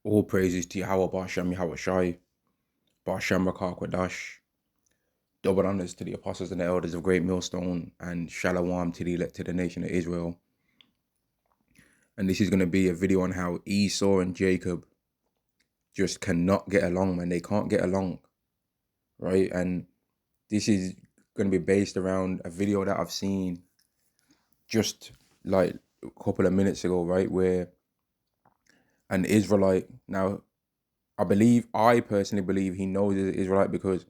All praises to Yahweh Ba'Shem Yahweh Shai, Ba'Shem Rakah Kwadash. Double honors to the apostles and the elders of Great Millstone, and Shalom to the elect to the nation of Israel. And this is going to be a video on how Esau and Jacob just cannot get along, man. They can't get along, right? And this is going to be based around a video that I've seen just like a couple of minutes ago, right? Where an Israelite, now I personally believe he knows he's an Israelite because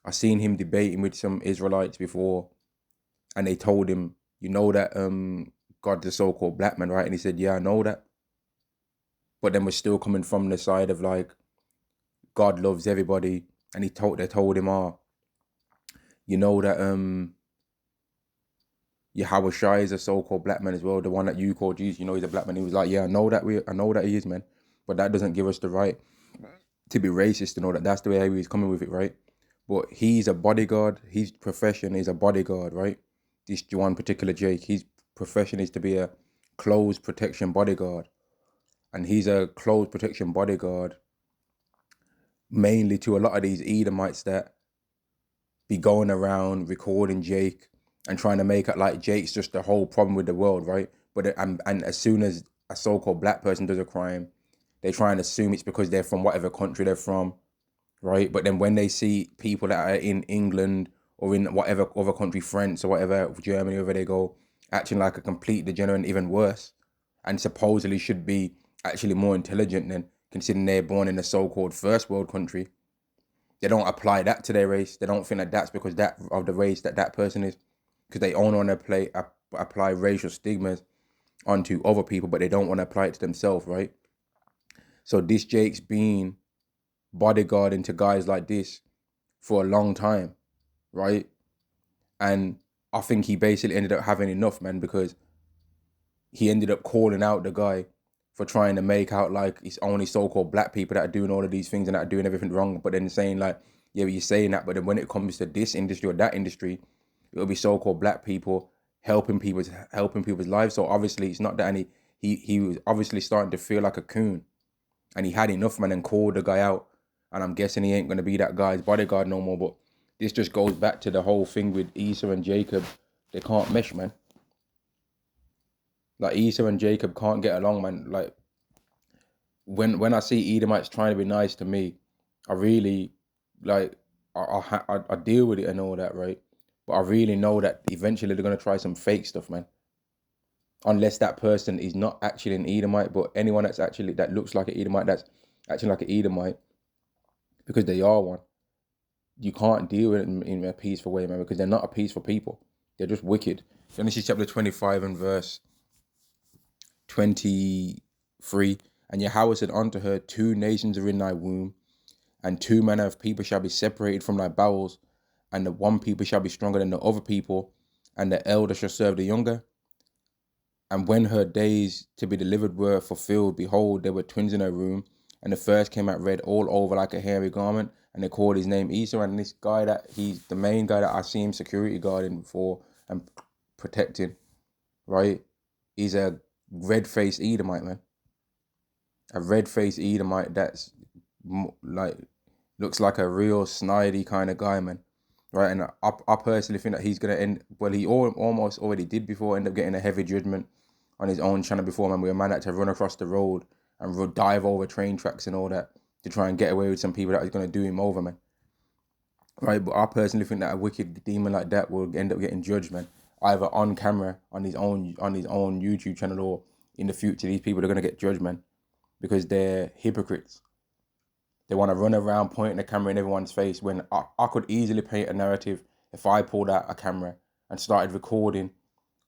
I've seen him debating with some Israelites before, and they told him, you know that God's the so-called black man, right? And he said, yeah, I know that. But then we're still coming from the side of like God loves everybody, and they told him, you know that Yahweh Shai is a so-called black man as well, the one that you call Jesus, you know he's a black man. He was like, yeah, I know that he is, man. But that doesn't give us the right to be racist and all that. That's the way he was coming with it, right? But he's a bodyguard. His profession is a bodyguard, right? This one particular Jake, his profession is to be a clothes protection bodyguard. And he's a clothes protection bodyguard mainly to a lot of these Edomites that be going around recording Jake and trying to make it like Jake's just the whole problem with the world, right? But and as soon as a so-called black person does a crime, they try and assume it's because they're from whatever country they're from, right? But then when they see people that are in England or in whatever other country, France or whatever, Germany, wherever they go, acting like a complete degenerate, even worse, and supposedly should be actually more intelligent than considering they're born in a so-called first world country, they don't apply that to their race. They don't think that that's because that of the race that person is, because they only want to apply racial stigmas onto other people, but they don't want to apply it to themselves, right? So this Jake's been bodyguarding to guys like this for a long time, right? And I think he basically ended up having enough, man, because he ended up calling out the guy for trying to make out like it's only so-called black people that are doing all of these things and that are doing everything wrong. But then saying like, yeah, but you're saying that, but then when it comes to this industry or that industry, it'll be so-called black people helping people's lives. So obviously it's not that any he was obviously starting to feel like a coon, and he had enough, man, and called the guy out. And I'm guessing he ain't gonna be that guy's bodyguard no more. But this just goes back to the whole thing with Esau and Jacob. They can't mesh, man. Like Esau and Jacob can't get along, man. Like when I see Edomites trying to be nice to me, I really like I deal with it and all that, right? But I really know that eventually they're gonna try some fake stuff, man. Unless that person is not actually an Edomite, but anyone that's actually that looks like an Edomite, that's acting like an Edomite, because they are one, you can't deal with it in a peaceful way, man, because they're not a peaceful people. They're just wicked. Genesis chapter 25 and verse 23. And Yahweh said unto her, two nations are in thy womb, and two manner of people shall be separated from thy bowels, and the one people shall be stronger than the other people, and the elder shall serve the younger. And when her days to be delivered were fulfilled, behold, there were twins in her womb, and the first came out red all over like a hairy garment, and they called his name Esau. And this guy that he's the main guy that I see him security guarding for and protecting, right? He's a red-faced Edomite, man. A red-faced Edomite that's like looks like a real snidey kind of guy, man. Right, and I personally think that he's gonna end. Well, he almost already did before end up getting a heavy judgment on his own channel before, man. Where a man had to run across the road and dive over train tracks and all that to try and get away with some people that was gonna do him over, man. Right, but I personally think that a wicked demon like that will end up getting judged, man. Either on camera on his own YouTube channel, or in the future, these people are gonna get judged, man, because they're hypocrites. They want to run around pointing the camera in everyone's face when I could easily paint a narrative if I pulled out a camera and started recording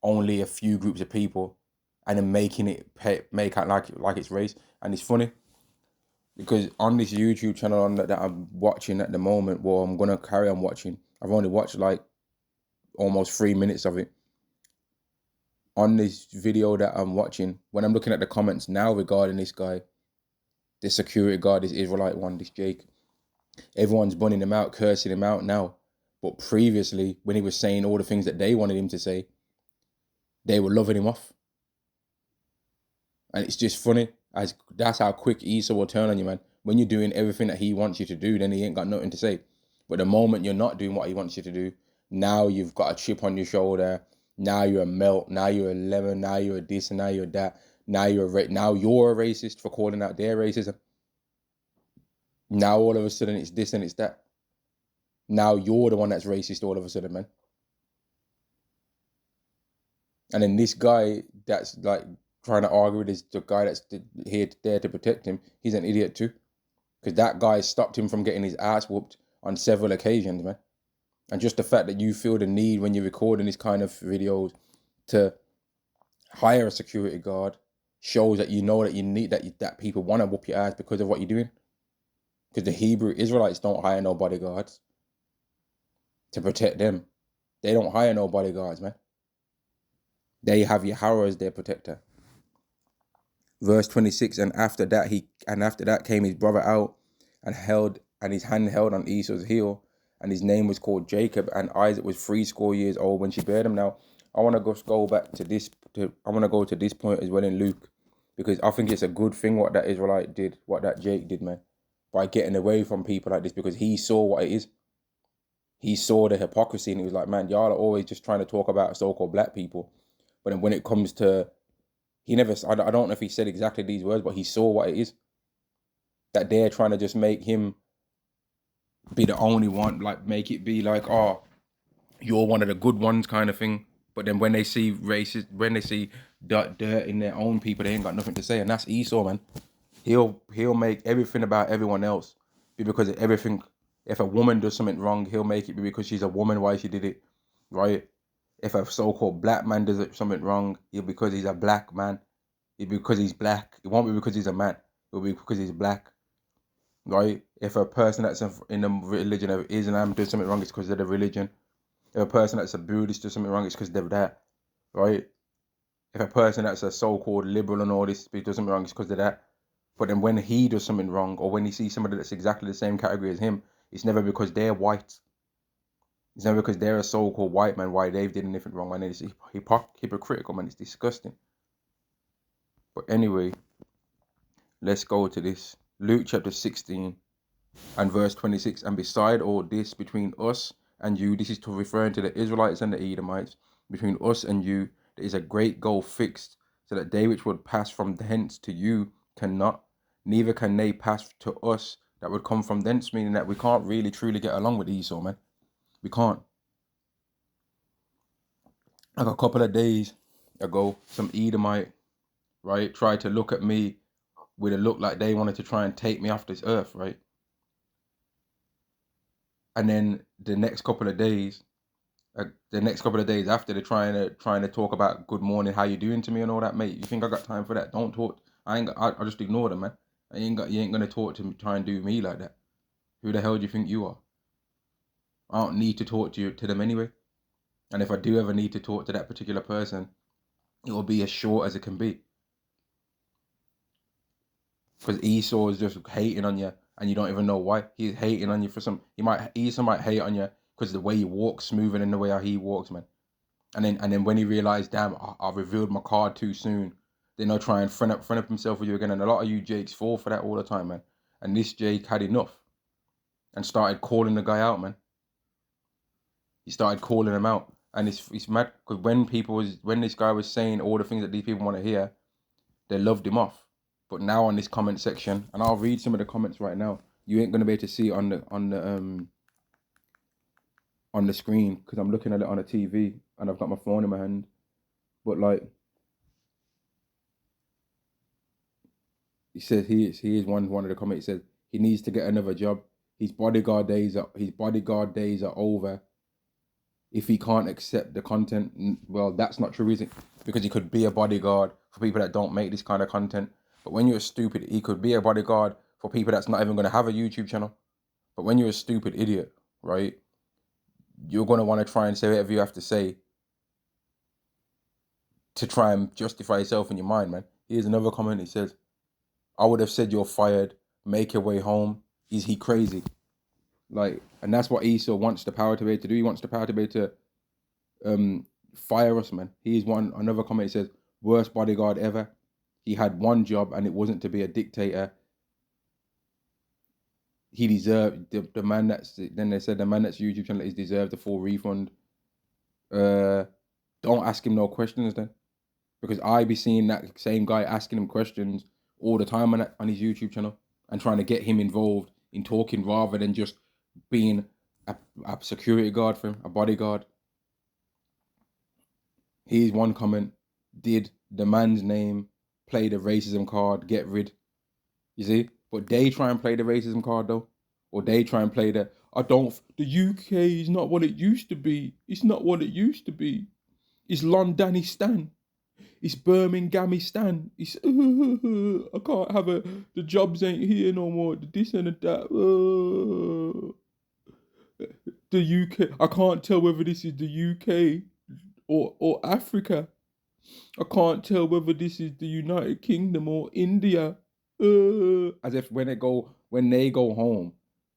only a few groups of people and then making it make out like it's race. And it's funny because on this YouTube channel that I'm watching at the moment, well, I'm going to carry on watching. I've only watched like almost 3 minutes of it. On this video that I'm watching, when I'm looking at the comments now regarding this guy, this security guard, this Israelite one, this Jake, everyone's bunning him out, cursing him out now. But previously, when he was saying all the things that they wanted him to say, they were loving him off. And it's just funny. As that's how quick Esaw will turn on you, man. When you're doing everything that he wants you to do, then he ain't got nothing to say. But the moment you're not doing what he wants you to do, now you've got a chip on your shoulder. Now you're a melt. Now you're a lemon. Now you're a this and now you're that. Now now you're a racist for calling out their racism. Now all of a sudden it's this and it's that. Now you're the one that's racist all of a sudden, man. And then this guy that's like trying to argue with the guy that's here there to protect him, he's an idiot too. Because that guy stopped him from getting his ass whooped on several occasions, man. And just the fact that you feel the need when you're recording these kind of videos to hire a security guard shows that you know that you need that people want to whoop your ass because of what you're doing. Because the Hebrew Israelites don't hire no bodyguards to protect them. They don't hire no bodyguards, man. They have Yahweh as their protector. Verse 26, and after that came his brother out and his hand held on Esau's heel, and his name was called Jacob, and Isaac was 60 years old when she bare him. Now, I want to go back to this. I want to go to this point as well in Luke, because I think it's a good thing what that Israelite did, what that Jake did, man, by getting away from people like this, because he saw what it is. He saw the hypocrisy, and he was like, man, y'all are always just trying to talk about so-called black people, but then when it comes to, I don't know if he said exactly these words, but he saw what it is. That they're trying to just make him be the only one, like make it be like, oh, you're one of the good ones kind of thing. But then when they see racist, when they see dirt in their own people, they ain't got nothing to say. And that's Esau, man. He'll make everything about everyone else be because of everything. If a woman does something wrong, he'll make it be because she's a woman why she did it, right? If a so-called black man does something wrong, it'll be because he's a black man. It'll be because he's black. It won't be because he's a man. It'll be because he's black, right? If a person that's in the religion of Islam does something wrong, it's because of the religion. If a person that's a Buddhist does something wrong, it's because they're that, right? If a person that's a so-called liberal and all this does something wrong, it's because of that. But then when he does something wrong, or when he sees somebody that's exactly the same category as him, it's never because they're white. It's never because they're a so-called white man why they've did anything wrong, man. It's hypocritical, man. It's disgusting. But anyway, let's go to this. Luke chapter 16 and verse 26. And beside all this, between us and you, this is to referring to the Israelites and the Edomites, between us and you, there is a great gulf fixed, so that they which would pass from hence to you cannot, neither can they pass to us that would come from thence, meaning that we can't really truly get along with Esau, man. We can't. Like a couple of days ago, some Edomite, right, tried to look at me with a look like they wanted to try and take me off this earth, right? And then the next couple of days after, they're trying to talk about good morning, how you doing to me and all that, mate. You think I got time for that? Don't talk. I just ignore them, man. You ain't gonna talk to me, try and do me like that. Who the hell do you think you are? I don't need to talk to them anyway. And if I do ever need to talk to that particular person, it will be as short as it can be. Because Esau is just hating on you, and you don't even know why. He's hating on you for some. Esau might hate on you because the way he walks smoother than the way how he walks, man. And then when he realized, damn, I revealed my card too soon, then he'll try and front up himself with you again. And a lot of you Jakes fall for that all the time, man. And this Jake had enough and started calling the guy out, man. He started calling him out, and it's mad because when this guy was saying all the things that these people want to hear, they loved him off. But now on this comment section, and I'll read some of the comments right now. You ain't gonna be able to see it on the screen because I'm looking at it on a TV and I've got my phone in my hand. But like, he says he is one of the comments. He says he needs to get another job. His bodyguard days are over. If he can't accept the content, well, that's not true, is it? Because he could be a bodyguard for people that don't make this kind of content. But when you're stupid, he could be a bodyguard for people that's not even going to have a YouTube channel. But when you're a stupid idiot, right, you're going to want to try and say whatever you have to say to try and justify yourself in your mind, man. Here's another comment. He says, I would have said you're fired. Make your way home. Is he crazy? Like, and that's what Esau wants the power to be able to do. He wants the power to be able to fire us, man. He's another comment. He says, worst bodyguard ever. he had one job and it wasn't to be a dictator. He deserved the man that's then they said the man that's YouTube channel is deserved a full refund. Don't ask him no questions then, because I be seeing that same guy asking him questions all the time on his YouTube channel and trying to get him involved in talking rather than just being a security guard for him, a bodyguard. Here's one comment: did the man's name play the racism card? Get rid. You see, but they try and play the racism card though, or they try and play the the UK is not what it used to be. It's not what it used to be. It's Londonistan. It's Birminghamistan. It's I can't have the jobs ain't here no more. The this and the that. The UK. I can't tell whether this is the UK or Africa. I can't tell whether this is the United Kingdom or India. As if when they go home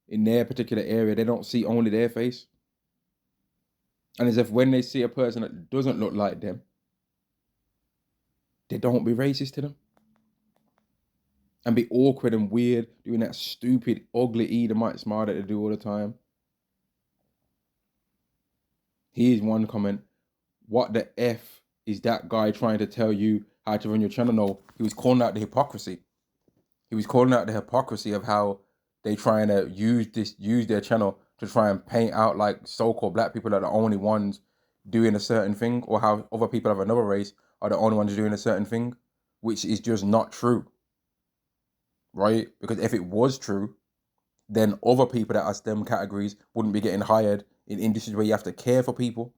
in their particular area, they don't see only their face. And as if when they see a person that doesn't look like them, they don't be racist to them. And be awkward and weird, doing that stupid, ugly Edomite smile that they do all the time. Here's one comment: what the F is that guy trying to tell you how to run your channel? No, he was calling out the hypocrisy. He was calling out the hypocrisy of how they trying to use their channel to try and paint out like so-called black people are the only ones doing a certain thing, or how other people of another race are the only ones doing a certain thing, which is just not true, right? Because if it was true, then other people that are STEM categories wouldn't be getting hired in industries where you have to care for people.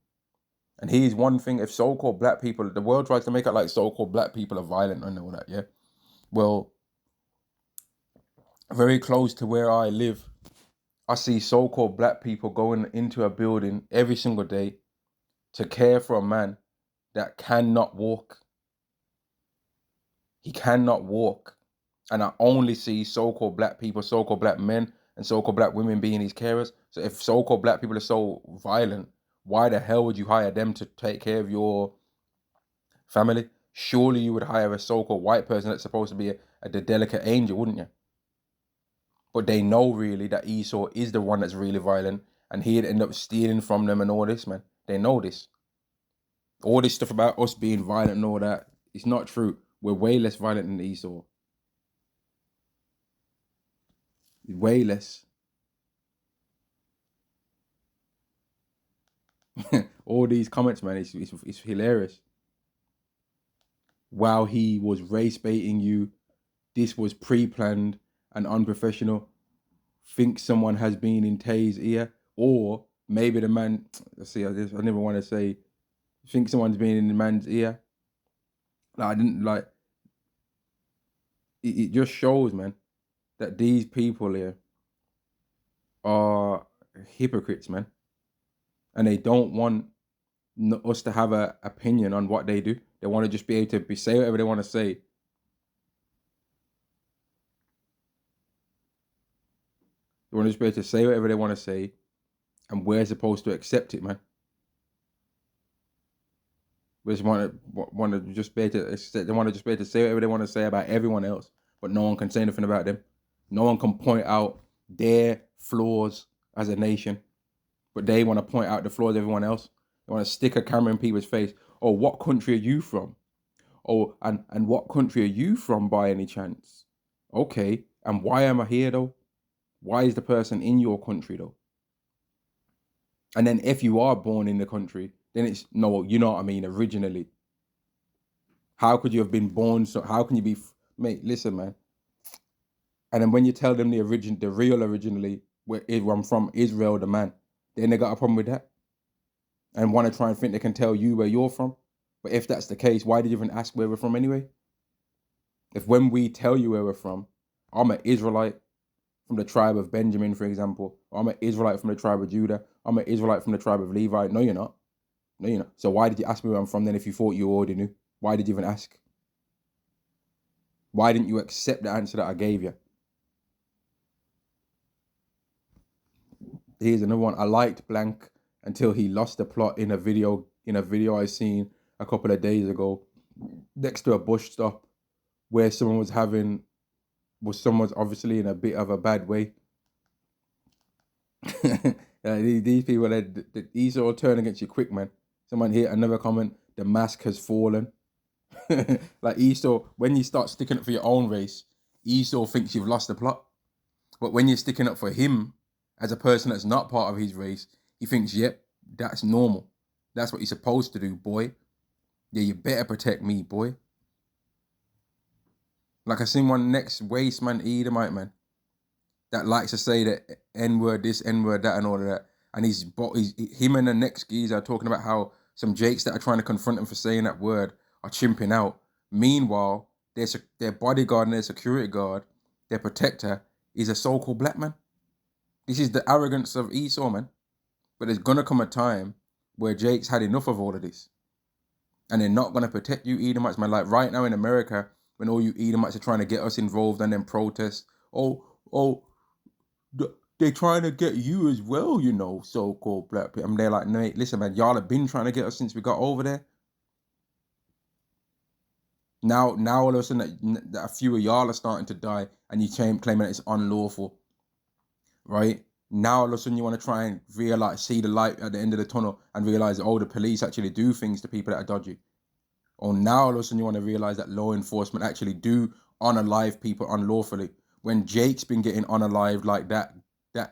And here's one thing: if so-called black people, the world tries to make it like so-called black people are violent and all that, yeah? Well, very close to where I live, I see so-called black people going into a building every single day to care for a man that cannot walk. He cannot walk. And I only see so-called black people, so-called black men, and so-called black women being his carers. So if so-called black people are so violent, why the hell would you hire them to take care of your family? Surely you would hire a so-called white person that's supposed to be the delicate angel, wouldn't you? But they know really that Esau is the one that's really violent, and he'd end up stealing from them and all this, man. They know this. All this stuff about us being violent and all that, it's not true. We're way less violent than Esau. Way less. All these comments, man, it's hilarious. While he was race baiting you, this was pre-planned and unprofessional. Think someone has been in Tay's ear, or maybe the man. Let's see. I never want to say. Think someone's been in the man's ear. Like, I didn't like. It just shows, man, that these people here are hypocrites, man, and they don't want us to have an opinion on what they do. They want to just be able to say whatever they want to say. They want to just be able to say whatever they want to say, and we're supposed to accept it, man. We just want to just be able to accept, they want to just be able to say whatever they want to say about everyone else, but no one can say anything about them. No one can point out their flaws as a nation, but they want to point out the flaws of everyone else. They want to stick a camera in people's face. Oh, what country are you from? Oh, and what country are you from by any chance? Okay, and why am I here though? Why is the person in your country though? And then if you are born in the country, then it's no, you know what I mean, originally. How could you have been born? So how can you be, mate, listen, man. And then when you tell them the real originally, where I'm from Israel, the man, then they got a problem with that. And want to try and think they can tell you where you're from. But if that's the case, why did you even ask where we're from anyway? If when we tell you where we're from, I'm an Israelite from the tribe of Benjamin, for example, or I'm an Israelite from the tribe of Judah, I'm an Israelite from the tribe of Levi. No, you're not. No, you're not. So why did you ask me where I'm from then if you thought you already knew? Why did you even ask? Why didn't you accept the answer that I gave you? Here's another one. I liked blank until he lost the plot in a video I seen a couple of days ago next to a bus stop. where someone's obviously in a bit of a bad way. These people, these all turn against you quick, man. Someone here, another comment, the mask has fallen. Like Esau, when you start sticking up for your own race, Esau thinks you've lost the plot. But when you're sticking up for him as a person that's not part of his race, he thinks, yep, that's normal. That's what you're supposed to do, boy. Yeah, you better protect me, boy. Like I seen one next waste man, Edomite man, that likes to say that N-word this, N-word that, and all of that. And him and the next geezer are talking about how some Jakes that are trying to confront him for saying that word are chimping out. Meanwhile, their bodyguard and their security guard, their protector, is a so-called black man. This is the arrogance of Esau, man. But there's gonna come a time where Jake's had enough of all of this. And they're not gonna protect you Edomites, man. Like right now in America, when all you Edomites are trying to get us involved and then protest, they're trying to get you as well, you know, so-called black people. And they're like, no, listen, man, y'all have been trying to get us since we got over there. Now all of a sudden that a few of y'all are starting to die and you claiming that it's unlawful, right? Now all of a sudden you want to try and see the light at the end of the tunnel and realize that, the police actually do things to people that are dodgy. Or now all of a sudden you want to realize that law enforcement actually do unalive people unlawfully. When Jake's been getting unalived like that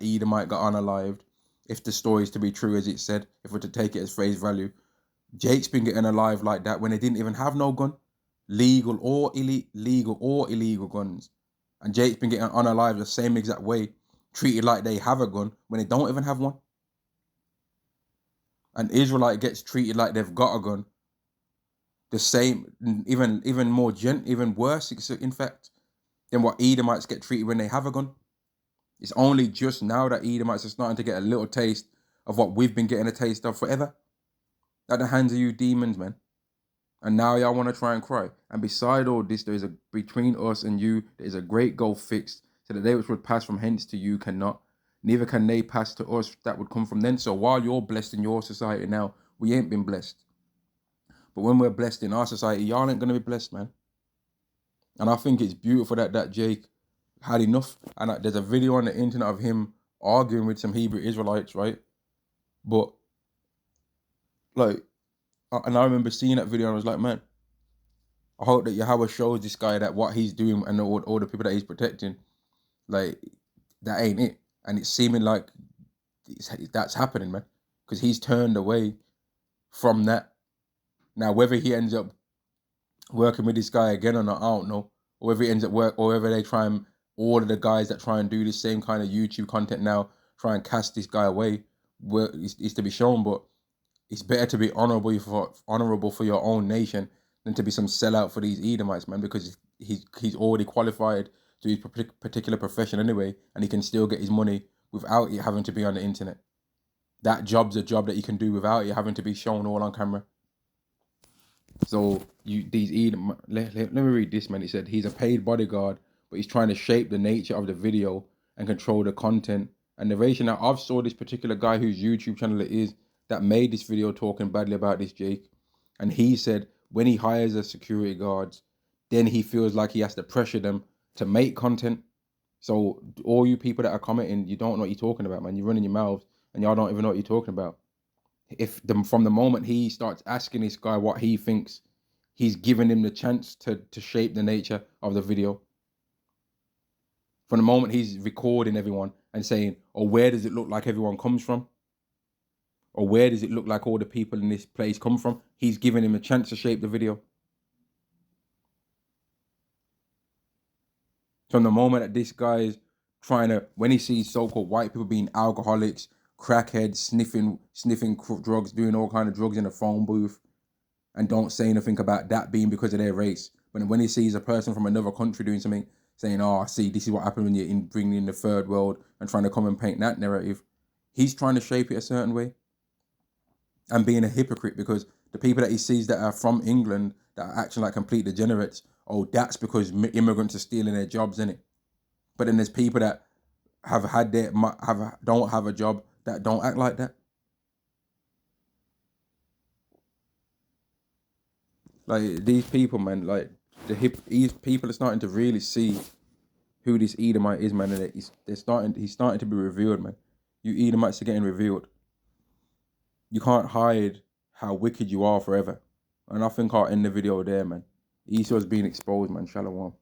Edomite got unalived, if the story is to be true as it said, if we're to take it as face value, Jake's been getting alive like that when they didn't even have no gun, legal or illegal guns. And Jake's been getting unalived the same exact way, treated like they have a gun when they don't even have one. An Israelite gets treated like they've got a gun, the same, even worse, in fact, than what Edomites get treated when they have a gun. It's only just now that Edomites are starting to get a little taste of what we've been getting a taste of forever. At the hands of you demons, man. And now y'all want to try and cry. And beside all this, between us and you, there is a great gulf fixed, so that they which would pass from hence to you cannot. Neither can they pass to us that would come from thence. So while you're blessed in your society now, we ain't been blessed. But when we're blessed in our society, y'all ain't going to be blessed, man. And I think it's beautiful that Jake had enough. And there's a video on the internet of him arguing with some Hebrew Israelites, right? But, like, and I remember seeing that video and I was like, man, I hope that Yahweh shows this guy that what he's doing and all the people that he's protecting, like, that ain't it. And it's seeming like that's happening, man. Because he's turned away from that. Now, whether he ends up working with this guy again or not, I don't know. Or whether he ends up or whether they try and, all of the guys that try and do the same kind of YouTube content now, try and cast this guy away, is to be shown. But it's better to be honorable for your own nation than to be some sellout for these Edomites, man, because he's already qualified to his particular profession anyway, and he can still get his money without it having to be on the internet. That job's a job that you can do without it having to be shown all on camera. So let me read this, man. It said he's a paid bodyguard, but he's trying to shape the nature of the video and control the content and narration. Now, I've saw this particular guy whose YouTube channel it is that made this video talking badly about this Jake, and he said when he hires a security guards, then he feels like he has to pressure them to make content. So all you people that are commenting, you don't know what you're talking about, man. You're running your mouths and y'all don't even know what you're talking about. From the moment he starts asking this guy what he thinks, he's giving him the chance to shape the nature of the video. From the moment he's recording everyone and saying, where does it look like everyone comes from? Or where does it look like all the people in this place come from? He's giving him a chance to shape the video. From the moment that this guy is trying to, when he sees so-called white people being alcoholics, crackheads, sniffing drugs, doing all kind of drugs in a phone booth, and don't say anything about that being because of their race. But when he sees a person from another country doing something, saying, see, this is what happened when you're bringing in the third world and trying to come and paint that narrative, he's trying to shape it a certain way and being a hypocrite, because the people that he sees that are from England that are acting like complete degenerates, that's because immigrants are stealing their jobs, innit? But then there's people that don't have a job that don't act like that. Like, these people, man, like, people are starting to really see who this Edomite is, man, and he's starting to be revealed, man. You Edomites are getting revealed. You can't hide how wicked you are forever. And I think I'll end the video there, man. Esau's being exposed, man. Shalom.